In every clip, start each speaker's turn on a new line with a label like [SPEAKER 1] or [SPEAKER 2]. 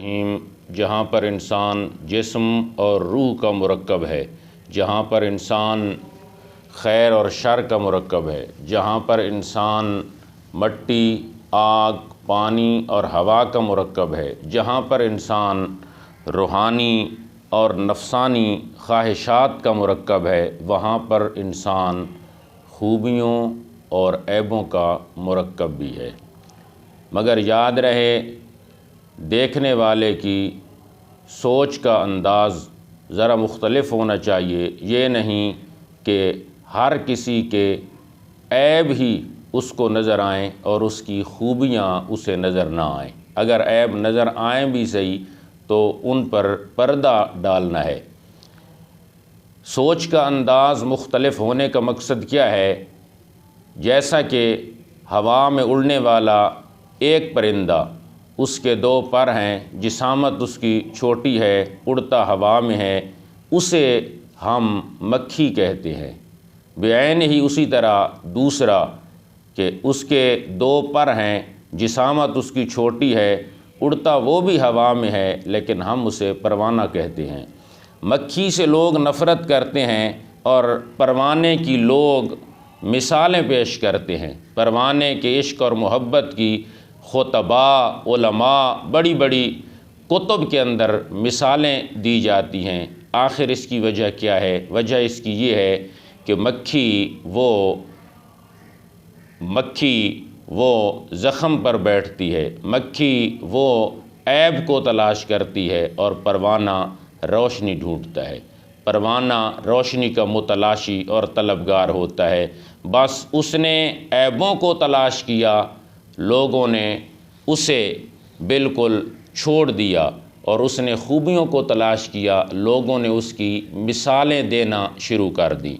[SPEAKER 1] رحیم، جہاں پر انسان جسم اور روح کا مرکب ہے، جہاں پر انسان خیر اور شر کا مرکب ہے، جہاں پر انسان مٹی، آگ، پانی اور ہوا کا مرکب ہے، جہاں پر انسان روحانی اور نفسانی خواہشات کا مرکب ہے، وہاں پر انسان خوبیوں اور عیبوں کا مرکب بھی ہے۔ مگر یاد رہے، دیکھنے والے کی سوچ کا انداز ذرا مختلف ہونا چاہیے۔ یہ نہیں کہ ہر کسی کے عیب ہی اس کو نظر آئیں اور اس کی خوبیاں اسے نظر نہ آئیں۔ اگر عیب نظر آئیں بھی صحیح تو ان پر پردہ ڈالنا ہے۔ سوچ کا انداز مختلف ہونے کا مقصد کیا ہے؟ جیسا کہ ہوا میں اڑنے والا ایک پرندہ، اس کے دو پر ہیں، جسامت اس کی چھوٹی ہے، اڑتا ہوا میں ہے، اسے ہم مکھی کہتے ہیں۔ بعین ہی اسی طرح دوسرا کہ اس کے دو پر ہیں، جسامت اس کی چھوٹی ہے، اڑتا وہ بھی ہوا میں ہے، لیکن ہم اسے پروانہ کہتے ہیں۔ مکھی سے لوگ نفرت کرتے ہیں اور پروانے کی لوگ مثالیں پیش کرتے ہیں۔ پروانے کے عشق اور محبت کی خطباء، علماء، بڑی بڑی کتب کے اندر مثالیں دی جاتی ہیں۔ آخر اس کی وجہ کیا ہے؟ وجہ اس کی یہ ہے کہ مکھی وہ زخم پر بیٹھتی ہے، مکھی وہ عیب کو تلاش کرتی ہے اور پروانہ روشنی ڈھونڈتا ہے۔ پروانہ روشنی کا متلاشی اور طلبگار ہوتا ہے۔ بس اس نے عیبوں کو تلاش کیا، لوگوں نے اسے بالکل چھوڑ دیا، اور اس نے خوبیوں کو تلاش کیا، لوگوں نے اس کی مثالیں دینا شروع کر دی۔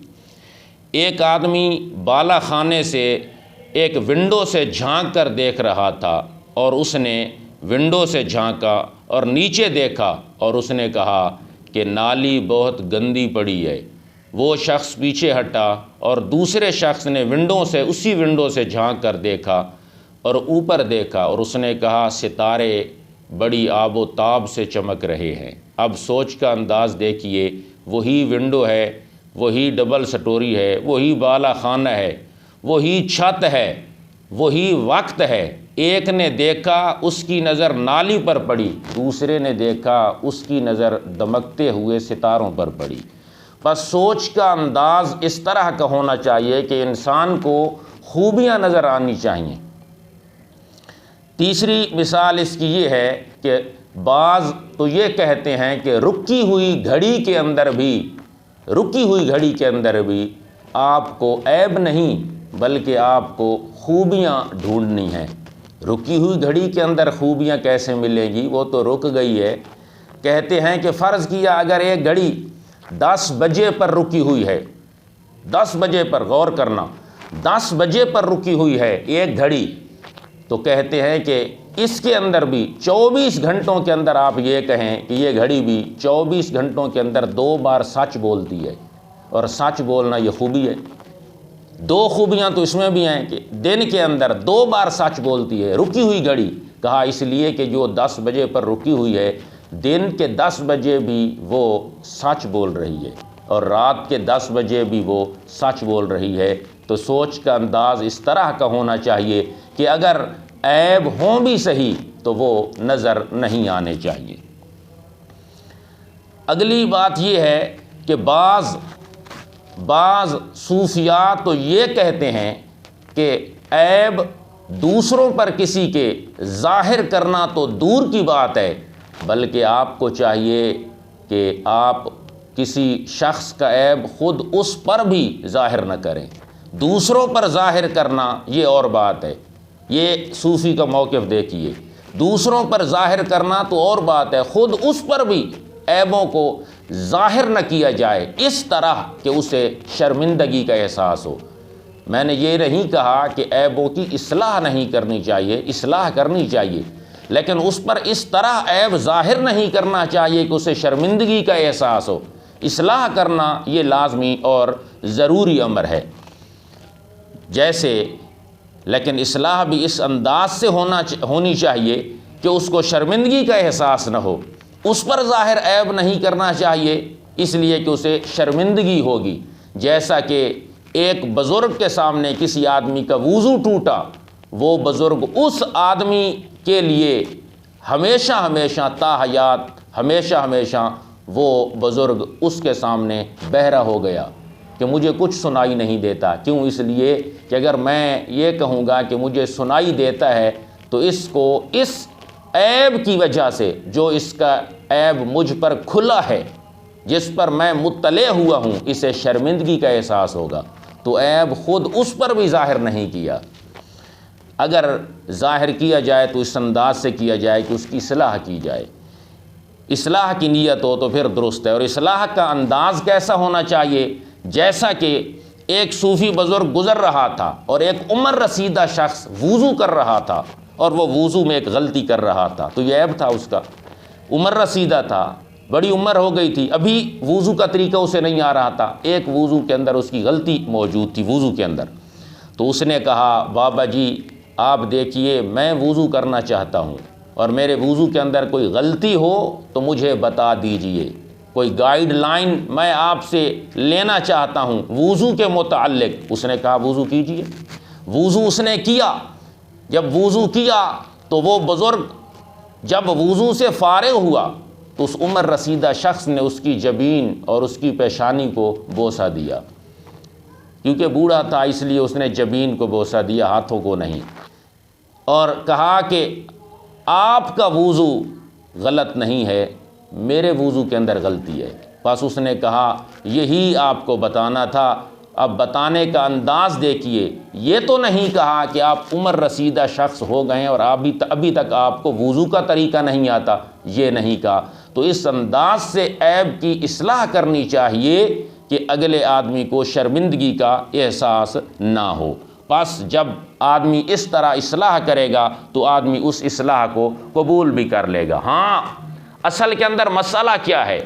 [SPEAKER 1] ایک آدمی بالا خانے سے ایک ونڈو سے جھانک کر دیکھ رہا تھا، اور اس نے ونڈو سے جھانکا اور نیچے دیکھا، اور اس نے کہا کہ نالی بہت گندی پڑی ہے۔ وہ شخص پیچھے ہٹا اور دوسرے شخص نے اسی ونڈو سے جھانک کر دیکھا اور اوپر دیکھا، اور اس نے کہا ستارے بڑی آب و تاب سے چمک رہے ہیں۔ اب سوچ کا انداز دیکھیے، وہی ونڈو ہے، وہی ڈبل سٹوری ہے، وہی بالا خانہ ہے، وہی چھت ہے، وہی وقت ہے۔ ایک نے دیکھا، اس کی نظر نالی پر پڑی، دوسرے نے دیکھا، اس کی نظر دمکتے ہوئے ستاروں پر پڑی۔ بس سوچ کا انداز اس طرح کا ہونا چاہیے کہ انسان کو خوبیاں نظر آنی چاہیے۔ تیسری مثال اس کی یہ ہے کہ بعض تو یہ کہتے ہیں کہ رکی ہوئی گھڑی کے اندر بھی آپ کو عیب نہیں بلکہ آپ کو خوبیاں ڈھونڈنی ہیں۔ رکی ہوئی گھڑی کے اندر خوبیاں کیسے ملیں گی؟ وہ تو رک گئی ہے۔ کہتے ہیں کہ فرض کیا اگر ایک گھڑی 10 بجے پر رکی ہوئی ہے، 10 بجے پر، غور کرنا، 10 بجے پر رکی ہوئی ہے ایک گھڑی، تو کہتے ہیں کہ اس کے اندر بھی 24 گھنٹوں کے اندر آپ یہ کہیں کہ یہ گھڑی بھی 24 گھنٹوں کے اندر 2 بار سچ بولتی ہے، اور سچ بولنا یہ خوبی ہے۔ 2 خوبیاں تو اس میں بھی ہیں کہ دن کے اندر 2 بار سچ بولتی ہے رکی ہوئی گھڑی۔ کہا اس لیے کہ جو 10 بجے پر رکی ہوئی ہے، دن کے 10 بجے بھی وہ سچ بول رہی ہے، اور رات کے 10 بجے بھی وہ سچ بول رہی ہے۔ تو سوچ کا انداز اس طرح کا ہونا چاہیے کہ اگر عیب ہوں بھی صحیح تو وہ نظر نہیں آنے چاہیے۔ اگلی بات یہ ہے کہ بعض صوفیاء تو یہ کہتے ہیں کہ عیب دوسروں پر کسی کے ظاہر کرنا تو دور کی بات ہے، بلکہ آپ کو چاہیے کہ آپ کسی شخص کا عیب خود اس پر بھی ظاہر نہ کریں۔ دوسروں پر ظاہر کرنا یہ اور بات ہے۔ یہ صوفی کا موقف دیکھیے، دوسروں پر ظاہر کرنا تو اور بات ہے، خود اس پر بھی عیبوں کو ظاہر نہ کیا جائے اس طرح کہ اسے شرمندگی کا احساس ہو۔ میں نے یہ نہیں کہا کہ عیبوں کی اصلاح نہیں کرنی چاہیے، اصلاح کرنی چاہیے، لیکن اس پر اس طرح عیب ظاہر نہیں کرنا چاہیے کہ اسے شرمندگی کا احساس ہو۔ اصلاح کرنا یہ لازمی اور ضروری امر ہے۔ لیکن اصلاح بھی اس انداز سے ہونی چاہیے کہ اس کو شرمندگی کا احساس نہ ہو، اس پر ظاہر عیب نہیں کرنا چاہیے، اس لیے کہ اسے شرمندگی ہوگی۔ جیسا کہ ایک بزرگ کے سامنے کسی آدمی کا وضو ٹوٹا، وہ بزرگ اس آدمی کے لیے ہمیشہ ہمیشہ تا حیات ہمیشہ وہ بزرگ اس کے سامنے بہرا ہو گیا کہ مجھے کچھ سنائی نہیں دیتا۔ کیوں؟ اس لیے کہ اگر میں یہ کہوں گا کہ مجھے سنائی دیتا ہے تو اس کو اس عیب کی وجہ سے، جو اس کا عیب مجھ پر کھلا ہے، جس پر میں مطلع ہوا ہوں، اسے شرمندگی کا احساس ہوگا۔ تو عیب خود اس پر بھی ظاہر نہیں کیا، اگر ظاہر کیا جائے تو اس انداز سے کیا جائے کہ اس کی اصلاح کی جائے، اصلاح کی نیت ہو تو پھر درست ہے۔ اور اصلاح کا انداز کیسا ہونا چاہیے؟ جیسا کہ ایک صوفی بزرگ گزر رہا تھا اور ایک عمر رسیدہ شخص وضو کر رہا تھا، اور وہ وضو میں ایک غلطی کر رہا تھا، تو یہ عیب تھا اس کا۔ عمر رسیدہ تھا، بڑی عمر ہو گئی تھی، ابھی وضو کا طریقہ اسے نہیں آ رہا تھا، ایک وضو کے اندر اس کی غلطی موجود تھی وضو کے اندر۔ تو اس نے کہا، بابا جی آپ دیکھیے، میں وضو کرنا چاہتا ہوں اور میرے وضو کے اندر کوئی غلطی ہو تو مجھے بتا دیجئے، کوئی گائیڈ لائن میں آپ سے لینا چاہتا ہوں وضو کے متعلق۔ اس نے کہا وضو کیجئے۔ وضو اس نے کیا۔ جب وضو کیا تو وہ بزرگ جب وضو سے فارغ ہوا تو اس عمر رسیدہ شخص نے اس کی جبین اور اس کی پیشانی کو بوسہ دیا، کیونکہ بوڑھا تھا اس لیے اس نے جبین کو بوسہ دیا، ہاتھوں کو نہیں، اور کہا کہ آپ کا وضو غلط نہیں ہے، میرے وضو کے اندر غلطی ہے۔ بس اس نے کہا یہی آپ کو بتانا تھا، اب بتانے کا انداز دیکھیے، یہ تو نہیں کہا کہ آپ عمر رسیدہ شخص ہو گئے ہیں اور ابھی تک آپ کو وضو کا طریقہ نہیں آتا، یہ نہیں کہا۔ تو اس انداز سے عیب کی اصلاح کرنی چاہیے کہ اگلے آدمی کو شرمندگی کا احساس نہ ہو۔ بس جب آدمی اس طرح اصلاح کرے گا تو آدمی اس اصلاح کو قبول بھی کر لے گا۔ ہاں، اصل کے اندر مسئلہ کیا ہے؟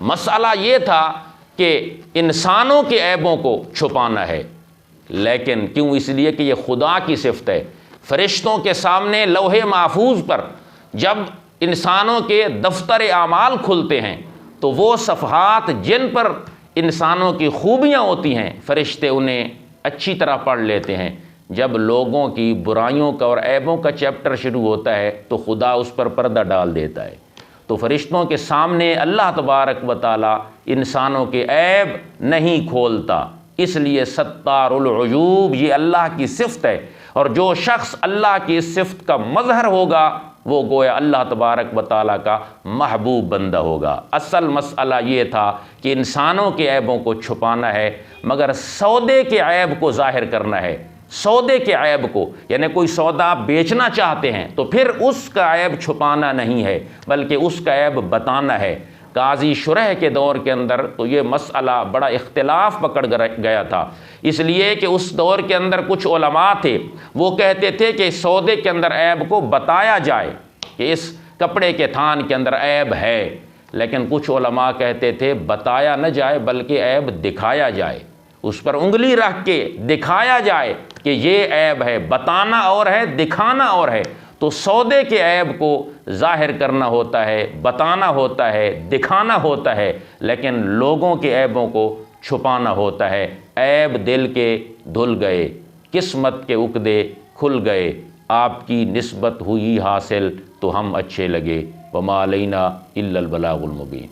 [SPEAKER 1] مسئلہ یہ تھا کہ انسانوں کے عیبوں کو چھپانا ہے، لیکن کیوں؟ اس لیے کہ یہ خدا کی صفت ہے۔ فرشتوں کے سامنے لوح محفوظ پر جب انسانوں کے دفتر اعمال کھلتے ہیں تو وہ صفحات جن پر انسانوں کی خوبیاں ہوتی ہیں، فرشتے انہیں اچھی طرح پڑھ لیتے ہیں۔ جب لوگوں کی برائیوں کا اور عیبوں کا چیپٹر شروع ہوتا ہے تو خدا اس پر پردہ ڈال دیتا ہے۔ تو فرشتوں کے سامنے اللہ تبارک و تعالی انسانوں کے عیب نہیں کھولتا، اس لیے ستار العیوب یہ اللہ کی صفت ہے، اور جو شخص اللہ کی اس صفت کا مظہر ہوگا وہ گویا اللہ تبارک و تعالیٰ کا محبوب بندہ ہوگا۔ اصل مسئلہ یہ تھا کہ انسانوں کے عیبوں کو چھپانا ہے، مگر سودے کے عیب کو ظاہر کرنا ہے۔ سودے کے عیب کو، یعنی کوئی سودا آپ بیچنا چاہتے ہیں تو پھر اس کا عیب چھپانا نہیں ہے بلکہ اس کا عیب بتانا ہے۔ قاضی شرح کے دور کے اندر تو یہ مسئلہ بڑا اختلاف پکڑ گیا تھا، اس لیے کہ اس دور کے اندر کچھ علماء تھے، وہ کہتے تھے کہ سودے کے اندر عیب کو بتایا جائے کہ اس کپڑے کے تھان کے اندر عیب ہے، لیکن کچھ علماء کہتے تھے بتایا نہ جائے بلکہ عیب دکھایا جائے، اس پر انگلی رکھ کے دکھایا جائے کہ یہ عیب ہے۔ بتانا اور ہے، دکھانا اور ہے۔ تو سودے کے عیب کو ظاہر کرنا ہوتا ہے، بتانا ہوتا ہے، دکھانا ہوتا ہے، لیکن لوگوں کے عیبوں کو چھپانا ہوتا ہے۔ عیب دل کے دھل گئے، قسمت کے عقدے کھل گئے، آپ کی نسبت ہوئی حاصل تو ہم اچھے لگے، وما علینا الا البلاغ المبین۔